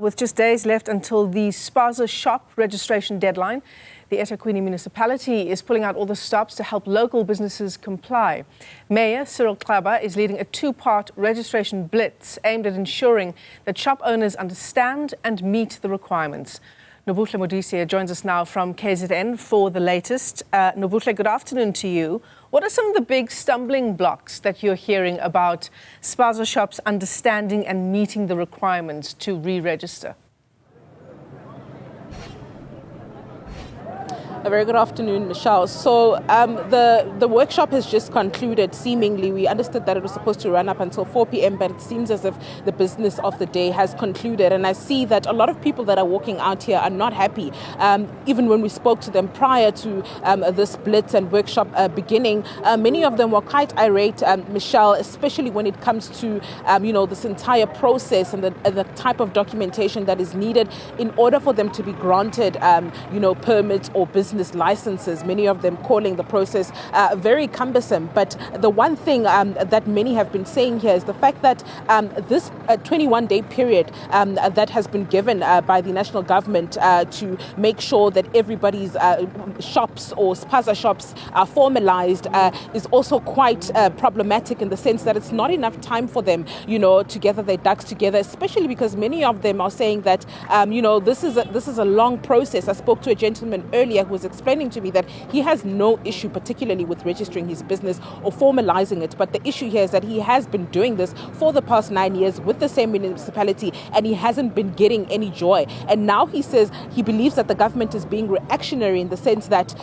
With just days left until the spaza shop registration deadline, the Ethiopian municipality is pulling out all the stops to help local businesses comply. Mayor Cyril Klaba is leading a two-part registration blitz aimed at ensuring that shop owners understand and meet the requirements. Nobuhle Modise joins us now from KZN for the latest. Nobuhle, good afternoon to you. What are some of the big stumbling blocks that you're hearing about spaza shops understanding and meeting the requirements to re-register? A very good afternoon, Michelle. So the workshop has just concluded, seemingly. We understood that it was supposed to run up until 4 p.m., but it seems as if the business of the day has concluded. And I see that a lot of people that are walking out here are not happy. Even when we spoke to them prior to this blitz and workshop beginning, many of them were quite irate, Michelle, especially when it comes to, this entire process and the type of documentation that is needed in order for them to be granted, permits or business licenses, many of them calling the process very cumbersome. But the one thing that many have been saying here is the fact that this 21-day period that has been given by the national government to make sure that everybody's shops or spaza shops are formalized is also quite problematic in the sense that it's not enough time for them, to gather their ducks together, especially because many of them are saying that, this is a long process. I spoke to a gentleman earlier who was explaining to me that he has no issue particularly with registering his business or formalizing it, but the issue here is that he has been doing this for the past 9 years with the same municipality and he hasn't been getting any joy. And now he says he believes that the government is being reactionary in the sense that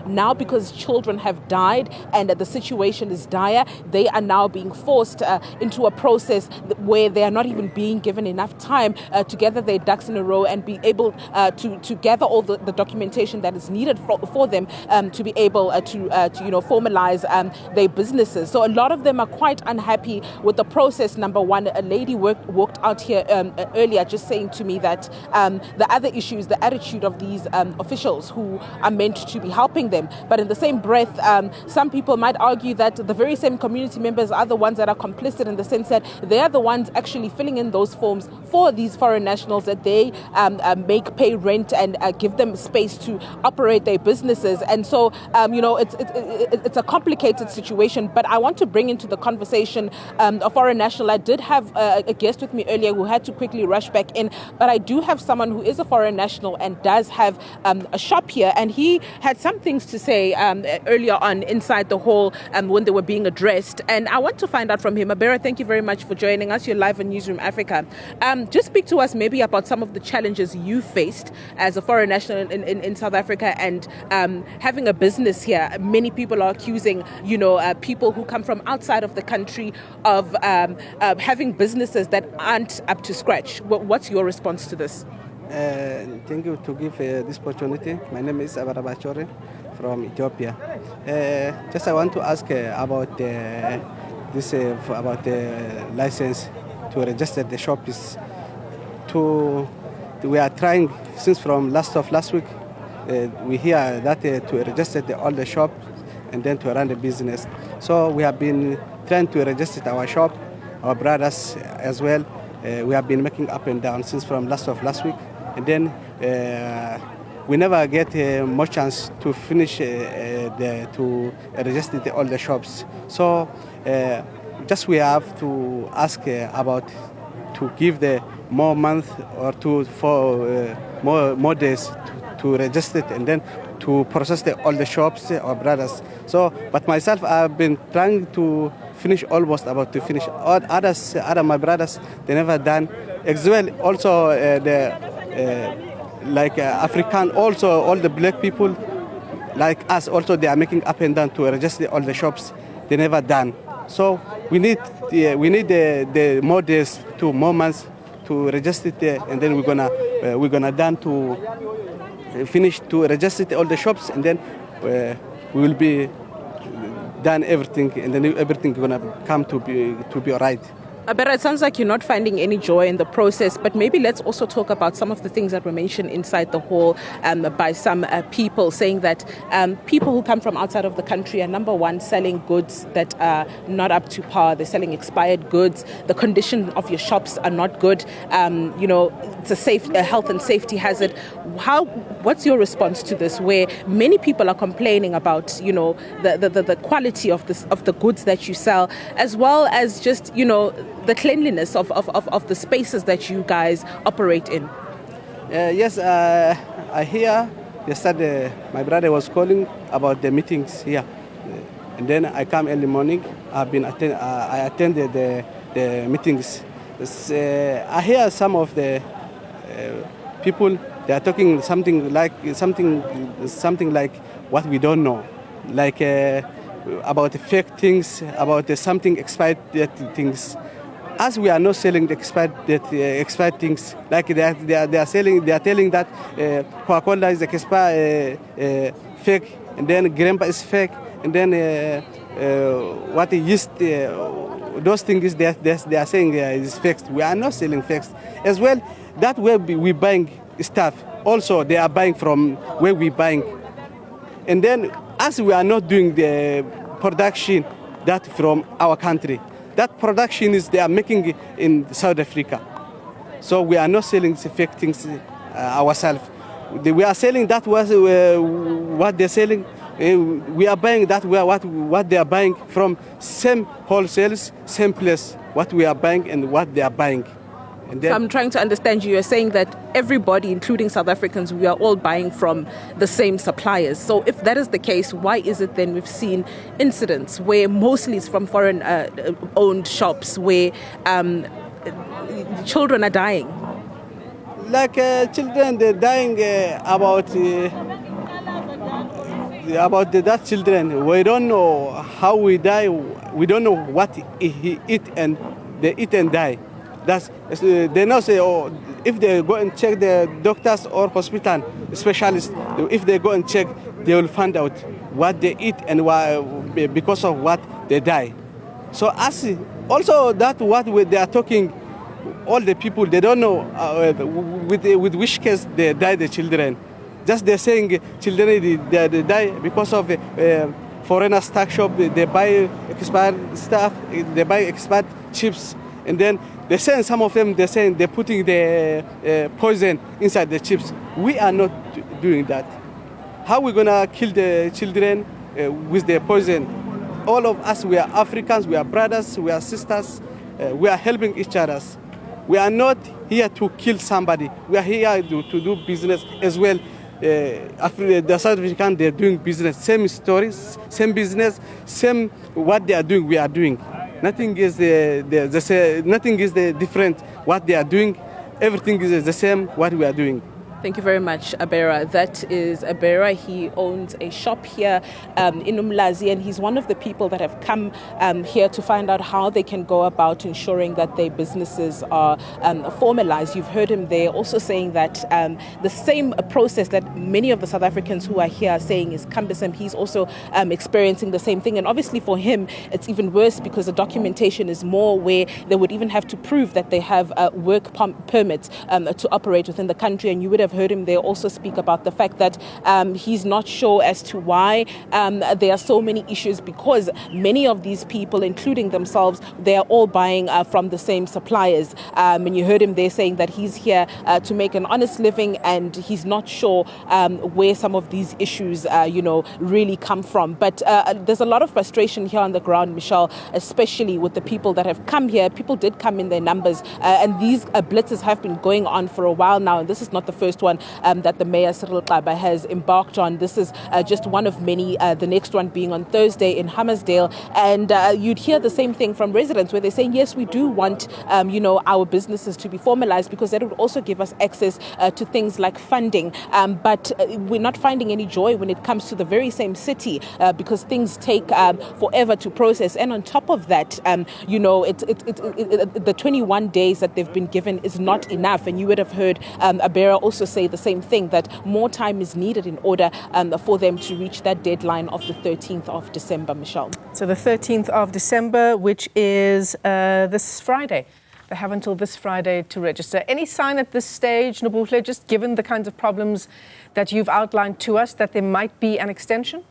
now because children have died and the situation is dire, they are now being forced into a process where they are not even being given enough time to gather their ducks in a row and be able to gather all the documentation that is needed for them to be able to formalize their businesses. So a lot of them are quite unhappy with the process. Number one, a lady walked out here earlier just saying to me that the other issue is the attitude of these officials who are meant to be helping them. But in the same breath, some people might argue that the very same community members are the ones that are complicit in the sense that they are the ones actually filling in those forms for these foreign nationals that they pay rent and give them space to operate their businesses. And so, it's a complicated situation. But I want to bring into the conversation a foreign national. I did have a guest with me earlier who had to quickly rush back in, but I do have someone who is a foreign national and does have a shop here, and he had some things to say earlier on inside the hall when they were being addressed, and I want to find out from him. Abera, thank you very much for joining us. You're live on Newzroom Afrika. Just speak to us maybe about some of the challenges you faced as a foreign national in South Africa and having a business here. Many people are accusing, people who come from outside of the country of having businesses that aren't up to scratch. What's your response to this? Thank you to give this opportunity. My name is Abara from Ethiopia. I want to ask about about the license to register the shop. We are trying since from last week. We hear that to register all the shop and then to run the business. So we have been trying to register our shop, our brothers as well. We have been making up and down since from last week, and then we never get much chance to finish to register all the shops. So we have to ask about to give the more month or for more days to register it and then to process all the shops, our brothers. So, but myself, I've been trying to finish almost about to finish. Other my brothers, they never done. As well, also African, also all the black people, like us, also they are making up and down to register all the shops. They never done. So we need the more days, more months to register it, and then we're gonna done to finish to register all the shops, and then we will be done everything, and then everything gonna come to be all right. But it sounds like you're not finding any joy in the process, but maybe let's also talk about some of the things that were mentioned inside the hall by some people, saying that people who come from outside of the country are, number one, selling goods that are not up to par. They're selling expired goods. The condition of your shops are not good. It's a health and safety hazard. What's your response to this, where many people are complaining about, the quality of the goods that you sell, as well as just, the cleanliness of the spaces that you guys operate in? Yes, I hear yesterday my brother was calling about the meetings here. And then I come early morning. I attended the meetings. I hear some of the people, they are talking something like what we don't know, like about fake things, about something expired things. As we are not selling the expired things, like they are telling that Coca-Cola is fake, and then Grandpa is fake, and then what yeast, those things they are saying is fake. We are not selling fakes as well. That way we buying stuff. Also, they are buying from where we buying, and then as we are not doing the production that from our country. That production they are making in South Africa. So we are not selling the fake things ourselves. We are selling that was what they're selling. We are buying that what they are buying from same wholesales, same place. What we are buying and what they are buying. And then, so I'm trying to understand you. You're saying that everybody, including South Africans, we are all buying from the same suppliers. So if that is the case, why is it then we've seen incidents where mostly it's from foreign owned shops where children are dying? Like children, they're dying about that children. We don't know how we die. We don't know what he eat and they eat and die. They now say, if they go and check the doctors or hospital specialists, if they go and check, they will find out what they eat and why, because of what they die. So also that what they are talking, all the people, they don't know with which case they die the children. Just they're saying children they die because of foreigner stock shop, they buy expired stuff, they buy expired chips, and then they say some of them, they're saying they're putting the poison inside the chips. We are not doing that. How are we going to kill the children with the poison? All of us, we are Africans, we are brothers, we are sisters, we are helping each other. We are not here to kill somebody. We are here to do business as well. The South Africans, they're doing business, same stories, same business, same what they are doing, we are doing. Nothing is nothing is different. What they are doing, everything is the same. What we are doing. Thank you very much, Abera. That is Abera. He owns a shop here in Umlazi, and he's one of the people that have come here to find out how they can go about ensuring that their businesses are formalized. You've heard him there also saying that the same process that many of the South Africans who are here are saying is cumbersome, he's also experiencing the same thing. And obviously for him, it's even worse because the documentation is more where they would even have to prove that they have work permits to operate within the country. And you would have heard him there also speak about the fact that he's not sure as to why there are so many issues, because many of these people, including themselves, they are all buying from the same suppliers. And you heard him there saying that he's here to make an honest living, and he's not sure where some of these issues, really come from. But there's a lot of frustration here on the ground, Michelle, especially with the people that have come here. People did come in their numbers, and these blitzes have been going on for a while now. And this is not the first one that the Mayor Cyril Xaba has embarked on. This is just one of many, the next one being on Thursday in Hammersdale. And you'd hear the same thing from residents where they're saying, yes, we do want, our businesses to be formalized, because that would also give us access to things like funding. But we're not finding any joy when it comes to the very same city, because things take forever to process. And on top of that, the 21 days that they've been given is not enough. And you would have heard Abera also say the same thing, that more time is needed in order for them to reach that deadline of the 13th of December, Michelle. So the 13th of December, which is this Friday. They have until this Friday to register. Any sign at this stage, Nobuhle, just given the kinds of problems that you've outlined to us, that there might be an extension?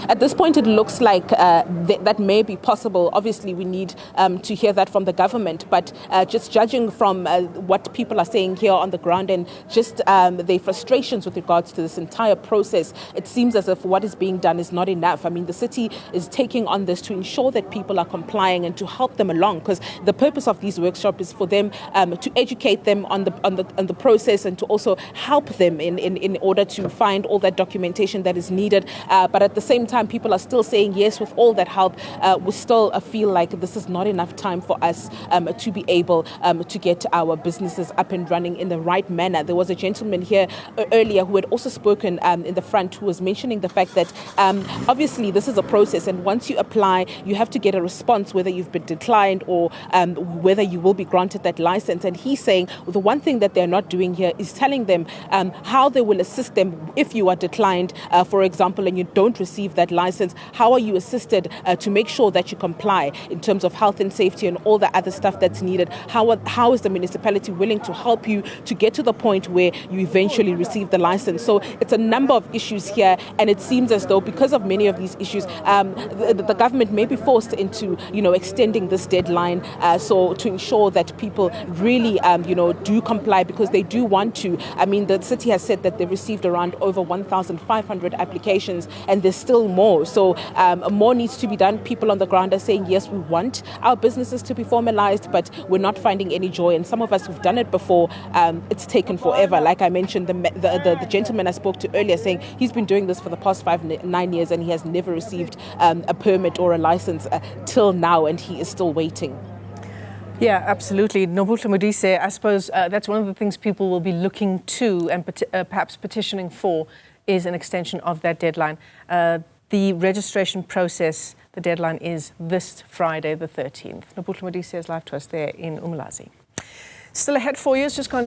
At this point, it looks like that may be possible. Obviously, we need to hear that from the government. But just judging from what people are saying here on the ground and just their frustrations with regards to this entire process, it seems as if what is being done is not enough. I mean, the city is taking on this to ensure that people are complying and to help them along, because the purpose of these workshops is for them to educate them on the process and to also help them in order to find all that documentation that is needed. But at the same time, people are still saying yes, with all that help, we still feel like this is not enough time for us to be able to get our businesses up and running in the right manner. There was a gentleman here earlier who had also spoken in the front, who was mentioning the fact that obviously this is a process, and once you apply, you have to get a response whether you've been declined or whether you will be granted that license. And he's saying the one thing that they're not doing here is telling them how they will assist them if you are declined, for example, and you don't receive that license. How are you assisted to make sure that you comply in terms of health and safety and all the other stuff that's needed? How is the municipality willing to help you to get to the point where you eventually receive the license? So it's a number of issues here, and it seems as though because of many of these issues, the government may be forced into extending this deadline, so to ensure that people really do comply, because they do want to. I mean, the city has said that they've received around over 1,500 applications, and there's still more. So more needs to be done. People on the ground are saying, yes, we want our businesses to be formalized, but we're not finding any joy. And some of us who've done it before, it's taken forever. Like I mentioned, the gentleman I spoke to earlier saying he's been doing this for the past 9 years and he has never received a permit or a license till now, and he is still waiting. Yeah, absolutely. Nobuhle Modise, I suppose that's one of the things people will be looking to and perhaps petitioning for is an extension of that deadline. The registration process, the deadline is this Friday, the 13th. Nobuhle Modise is live to us there in Umlazi. Still ahead for you, it's just